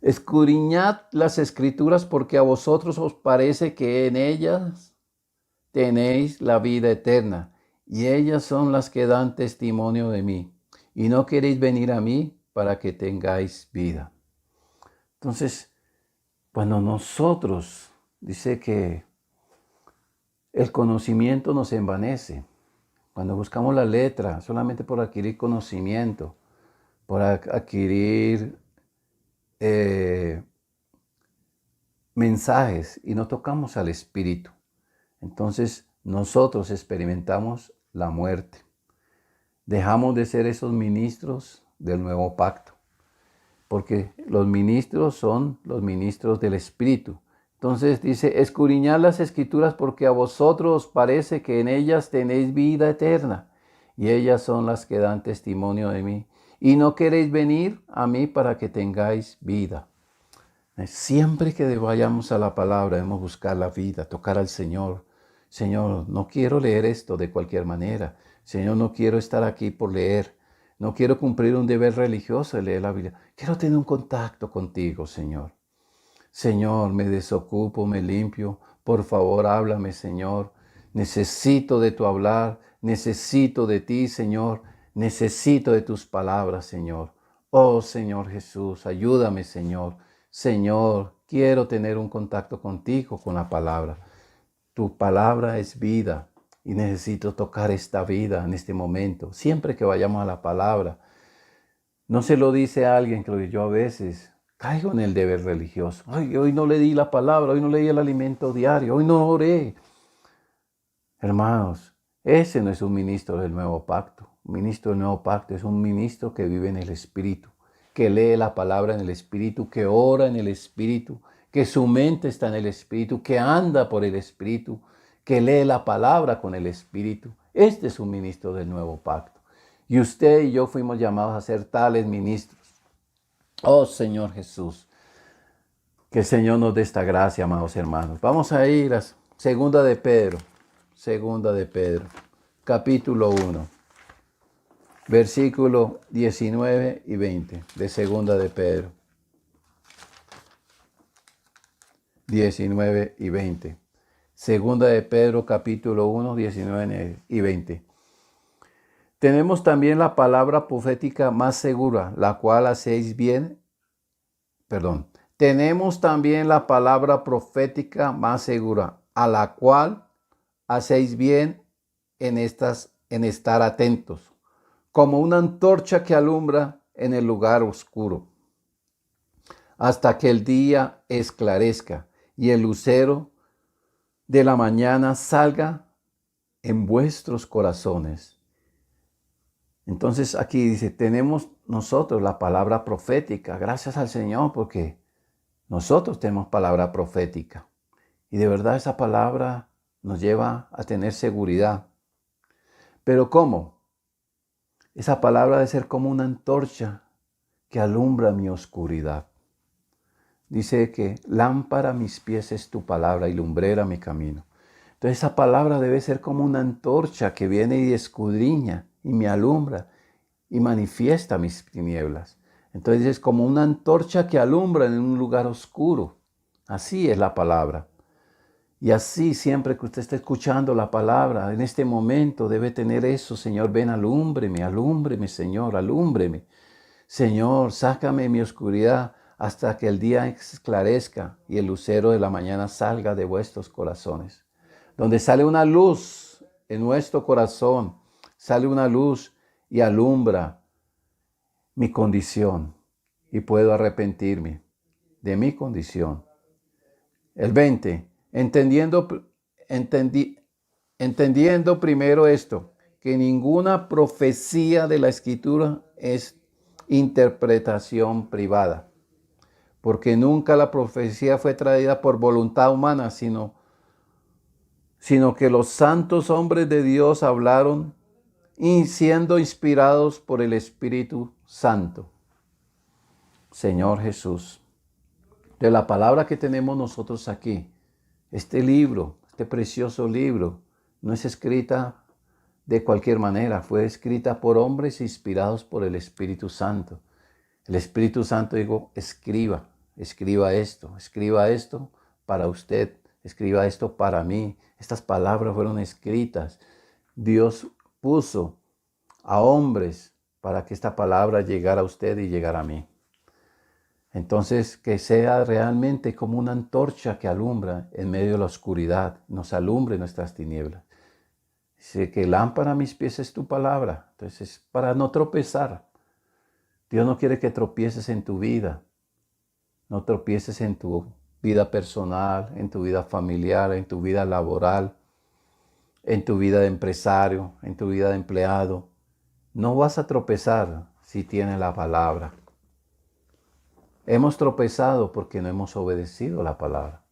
escudriñad las escrituras porque a vosotros os parece que en ellas tenéis la vida eterna, y ellas son las que dan testimonio de mí, y no queréis venir a mí para que tengáis vida. Entonces, cuando nosotros, dice que el conocimiento nos envanece, cuando buscamos la letra solamente por adquirir conocimiento, por adquirir mensajes y no tocamos al Espíritu, entonces nosotros experimentamos la muerte. Dejamos de ser esos ministros del nuevo pacto, porque los ministros son los ministros del Espíritu. Entonces dice: escudriñad las escrituras porque a vosotros os parece que en ellas tenéis vida eterna, y ellas son las que dan testimonio de mí, y no queréis venir a mí para que tengáis vida. Siempre que vayamos a la palabra debemos buscar la vida, tocar al Señor. Señor, no quiero leer esto de cualquier manera. Señor, no quiero estar aquí por leer. No quiero cumplir un deber religioso de leer la Biblia. Quiero tener un contacto contigo, Señor. Señor, me desocupo, me limpio. Por favor, háblame, Señor. Necesito de tu hablar. Necesito de ti, Señor. Necesito de tus palabras, Señor. Oh, Señor Jesús, ayúdame, Señor. Señor, quiero tener un contacto contigo, con la palabra. Tu palabra es vida y necesito tocar esta vida en este momento. Siempre que vayamos a la palabra, no se lo dice a alguien que yo a veces caigo en el deber religioso. Ay, hoy no le di la palabra, hoy no leí el alimento diario, hoy no oré. Hermanos, ese no es un ministro del nuevo pacto. Un ministro del nuevo pacto es un ministro que vive en el Espíritu, que lee la palabra en el Espíritu, que ora en el Espíritu, que su mente está en el Espíritu, que anda por el Espíritu, que lee la palabra con el Espíritu. Este es un ministro del nuevo pacto. Y usted y yo fuimos llamados a ser tales ministros. Oh Señor Jesús, que el Señor nos dé esta gracia, amados hermanos. Vamos a ir a Segunda de Pedro, capítulo 1, versículo 19 y 20 de Segunda de Pedro. 19 y 20. Segunda de Pedro, capítulo 1, 19 y 20. Tenemos también la palabra profética más segura, la cual hacéis bien. Tenemos también la palabra profética más segura, a la cual hacéis bien en estar atentos, como una antorcha que alumbra en el lugar oscuro, hasta que el día esclarezca y el lucero de la mañana salga en vuestros corazones. Entonces aquí dice, tenemos nosotros la palabra profética. Gracias al Señor porque nosotros tenemos palabra profética. Y de verdad esa palabra nos lleva a tener seguridad. ¿Pero cómo? Esa palabra debe ser como una antorcha que alumbra mi oscuridad. Dice que lámpara a mis pies es tu palabra y lumbrera mi camino. Entonces esa palabra debe ser como una antorcha que viene y escudriña y me alumbra y manifiesta mis tinieblas. Entonces es como una antorcha que alumbra en un lugar oscuro. Así es la palabra. Y así siempre que usted esté escuchando la palabra, en este momento debe tener eso. Señor, ven, alúmbreme, alúmbreme, Señor, alúmbreme. Señor, sácame de mi oscuridad hasta que el día esclarezca y el lucero de la mañana salga de vuestros corazones. Donde sale una luz en nuestro corazón, sale una luz y alumbra mi condición y puedo arrepentirme de mi condición. El 20. Entendiendo primero esto, que ninguna profecía de la Escritura es interpretación privada, porque nunca la profecía fue traída por voluntad humana, sino que los santos hombres de Dios hablaron y siendo inspirados por el Espíritu Santo. Señor Jesús, de la palabra que tenemos nosotros aquí, este libro, este precioso libro, no es escrita de cualquier manera, fue escrita por hombres inspirados por el Espíritu Santo. El Espíritu Santo dijo, escriba esto para usted, escriba esto para mí. Estas palabras fueron escritas. Dios puso a hombres para que esta palabra llegara a usted y llegara a mí. Entonces, que sea realmente como una antorcha que alumbra en medio de la oscuridad, nos alumbre nuestras tinieblas. Dice que lámpara a mis pies es tu palabra. Entonces, para no tropezar. Dios no quiere que tropieces en tu vida. No tropieces en tu vida personal, en tu vida familiar, en tu vida laboral, en tu vida de empresario, en tu vida de empleado. No vas a tropezar si tienes la palabra. Hemos tropezado porque no hemos obedecido la palabra.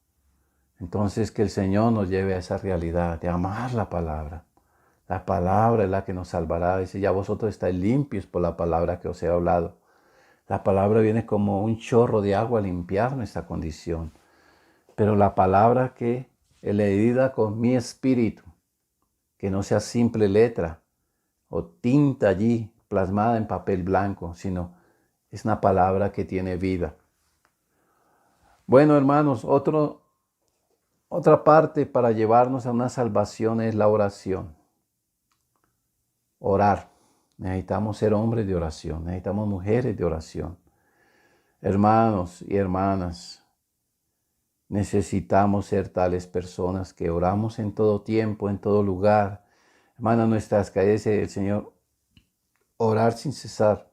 Entonces que el Señor nos lleve a esa realidad de amar la palabra. La palabra es la que nos salvará. Dice, ya vosotros estáis limpios por la palabra que os he hablado. La palabra viene como un chorro de agua a limpiar nuestra condición. Pero la palabra que es leída con mi espíritu, que no sea simple letra o tinta allí plasmada en papel blanco, sino es una palabra que tiene vida. Bueno, hermanos, otra parte para llevarnos a una salvación es la oración. Orar. Necesitamos ser hombres de oración, necesitamos mujeres de oración. Hermanos y hermanas, necesitamos ser tales personas que oramos en todo tiempo, en todo lugar. Hermanas, nuestras calles, el Señor, orar sin cesar,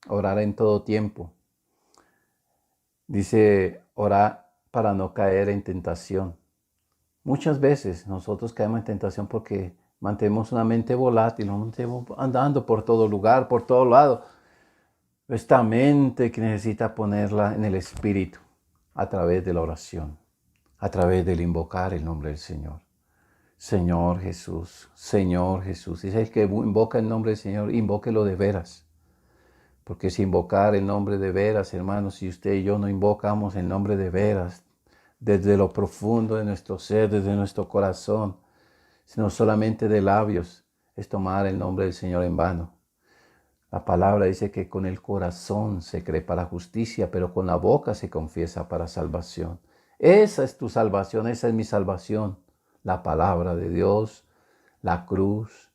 orar en todo tiempo. Dice, orar para no caer en tentación. Muchas veces nosotros caemos en tentación porque mantenemos una mente volátil, nos mantenemos andando por todo lugar, por todo lado. Esta mente que necesita ponerla en el Espíritu a través de la oración, a través del invocar el nombre del Señor. Señor Jesús, Señor Jesús. Dice el que invoca el nombre del Señor, invóquelo de veras. Porque si invocar el nombre de veras, hermanos, si usted y yo no invocamos el nombre de veras, desde lo profundo de nuestro ser, desde nuestro corazón, sino solamente de labios, es tomar el nombre del Señor en vano. La palabra dice que con el corazón se cree para justicia, pero con la boca se confiesa para salvación. Esa es tu salvación, esa es mi salvación. La palabra de Dios, la cruz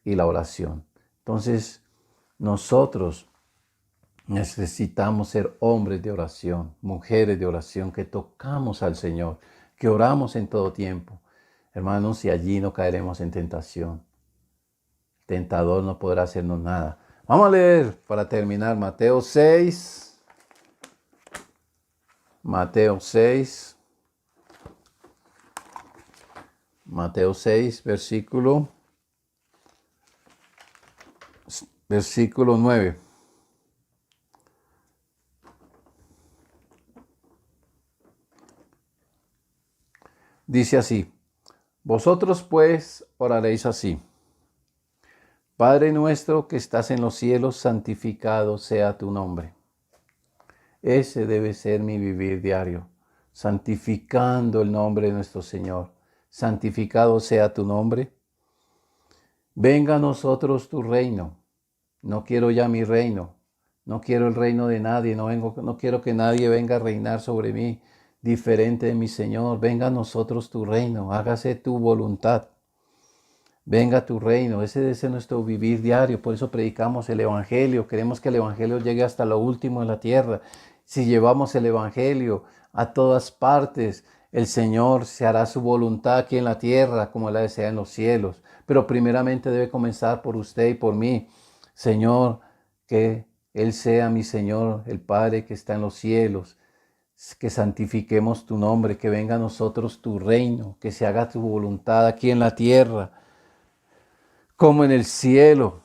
y la oración. Entonces, nosotros necesitamos ser hombres de oración, mujeres de oración, que tocamos al Señor, que oramos en todo tiempo. Hermanos, y allí no caeremos en tentación. El tentador no podrá hacernos nada. Vamos a leer para terminar Mateo 6. Mateo 6. Mateo 6, versículo 9. Dice así: vosotros pues oraréis así: Padre nuestro que estás en los cielos, santificado sea tu nombre. Ese debe ser mi vivir diario, santificando el nombre de nuestro Señor. Santificado sea tu nombre. Venga a nosotros tu reino. No quiero ya mi reino. No quiero el reino de nadie. No quiero que nadie venga a reinar sobre mí diferente de mi Señor. Venga a nosotros tu reino. Hágase tu voluntad. Venga tu reino. Ese debe ser nuestro vivir diario. Por eso predicamos el Evangelio. Queremos que el Evangelio llegue hasta lo último de la tierra. Si llevamos el Evangelio a todas partes, el Señor se hará su voluntad aquí en la tierra como la desea en los cielos. Pero primeramente debe comenzar por usted y por mí. Señor, que Él sea mi Señor, el Padre que está en los cielos. Que santifiquemos tu nombre, que venga a nosotros tu reino, que se haga tu voluntad aquí en la tierra como en el cielo.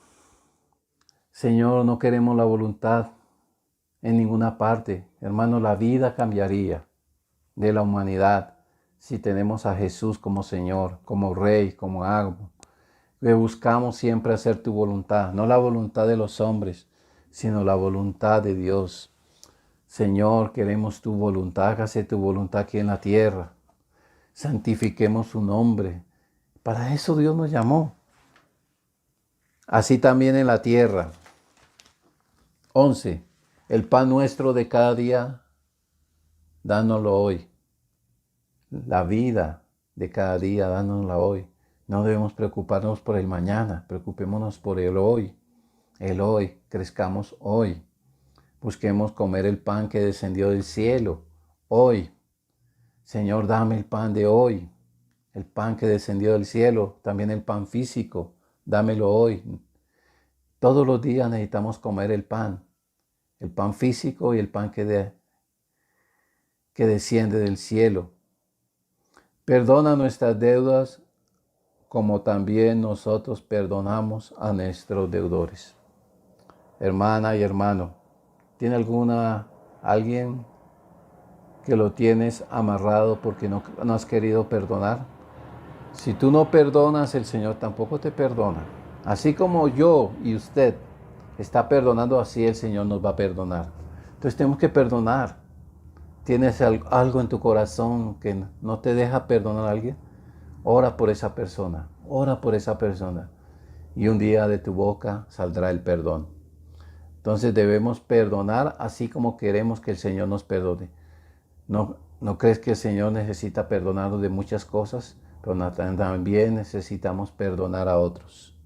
Señor, no queremos la voluntad en ninguna parte. Hermano, la vida cambiaría de la humanidad si tenemos a Jesús como Señor, como Rey, como amo. Que buscamos siempre hacer tu voluntad, no la voluntad de los hombres, sino la voluntad de Dios. Señor, queremos tu voluntad, hágase tu voluntad aquí en la tierra. Santifiquemos su nombre. Para eso Dios nos llamó. Así también en la tierra. 11. El pan nuestro de cada día, dánoslo hoy. La vida de cada día, dánosla hoy. No debemos preocuparnos por el mañana, preocupémonos por el hoy. El hoy, crezcamos hoy. Busquemos comer el pan que descendió del cielo hoy. Señor, dame el pan de hoy. El pan que descendió del cielo, también el pan físico, dámelo hoy. Todos los días necesitamos comer el pan físico y el pan que desciende del cielo. Perdona nuestras deudas como también nosotros perdonamos a nuestros deudores. Hermana y hermano, ¿tiene alguien que lo tienes amarrado porque no has querido perdonar? Si tú no perdonas, el Señor tampoco te perdona. Así como yo y usted está perdonando, así el Señor nos va a perdonar. Entonces tenemos que perdonar. ¿Tienes algo en tu corazón que no te deja perdonar a alguien? Ora por esa persona. Ora por esa persona. Y un día de tu boca saldrá el perdón. Entonces debemos perdonar así como queremos que el Señor nos perdone. ¿No crees que el Señor necesita perdonarnos de muchas cosas? Pero también necesitamos perdonar a otros.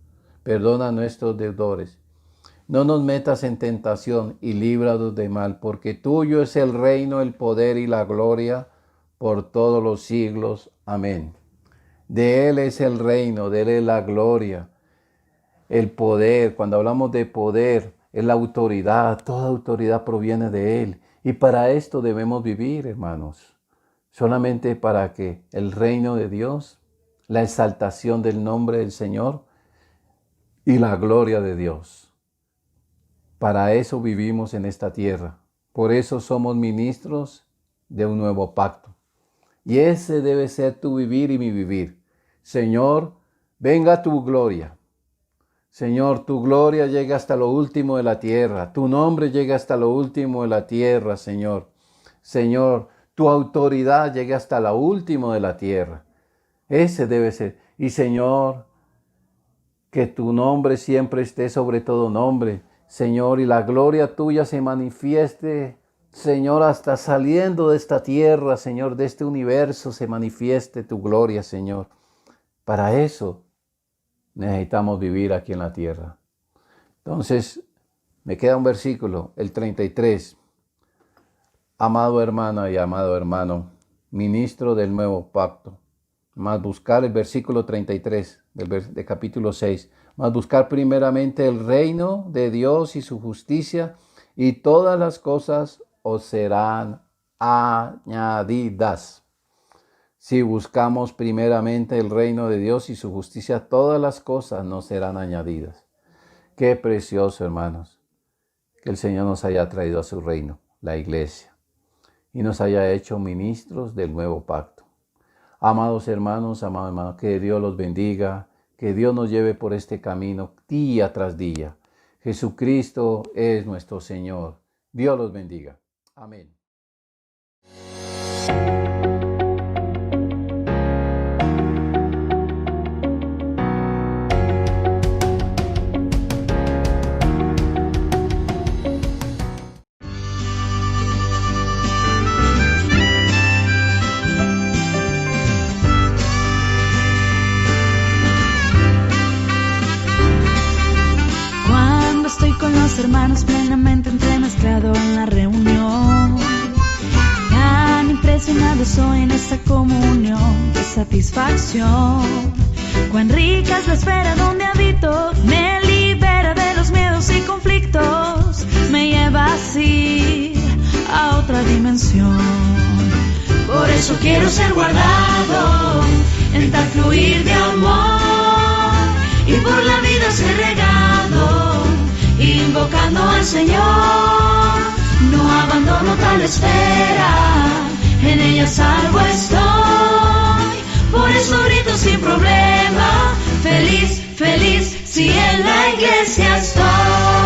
Perdona a nuestros deudores. No nos metas en tentación y líbranos de mal, porque tuyo es el reino, el poder y la gloria por todos los siglos. Amén. De Él es el reino, de Él es la gloria, el poder. Cuando hablamos de poder, es la autoridad. Toda autoridad proviene de Él. Y para esto debemos vivir, hermanos. Solamente para que el reino de Dios, la exaltación del nombre del Señor y la gloria de Dios. Para eso vivimos en esta tierra. Por eso somos ministros de un nuevo pacto. Y ese debe ser tu vivir y mi vivir. Señor, venga tu gloria. Señor, tu gloria llega hasta lo último de la tierra. Tu nombre llega hasta lo último de la tierra, Señor. Señor, tu autoridad llega hasta lo último de la tierra. Ese debe ser. Y Señor, que tu nombre siempre esté sobre todo nombre. Señor, y la gloria tuya se manifieste, Señor, hasta saliendo de esta tierra, Señor, de este universo, se manifieste tu gloria, Señor. Para eso necesitamos vivir aquí en la tierra. Entonces, me queda un versículo, el 33. Amado hermano y amado hermano, ministro del nuevo pacto, más buscar el versículo 33 de capítulo 6, más buscar primeramente el reino de Dios y su justicia, y todas las cosas os serán añadidas. Si buscamos primeramente el reino de Dios y su justicia, todas las cosas nos serán añadidas. Qué precioso, hermanos, que el Señor nos haya traído a su reino, la iglesia, y nos haya hecho ministros del nuevo pacto. Amados hermanos, que Dios los bendiga, que Dios nos lleve por este camino día tras día. Jesucristo es nuestro Señor. Dios los bendiga. Amén. Hermanos, plenamente entremezclado en la reunión. Tan impresionado soy en esta comunión de satisfacción. Cuán rica es la esfera donde habito, me libera de los miedos y conflictos, me lleva así a otra dimensión. Por eso quiero ser guardado en tal fluir de amor, y por la vida ser regado, invocando al Señor. No abandono tal esfera, en ella salvo estoy. Por eso grito sin problema, feliz, feliz, si en la iglesia estoy.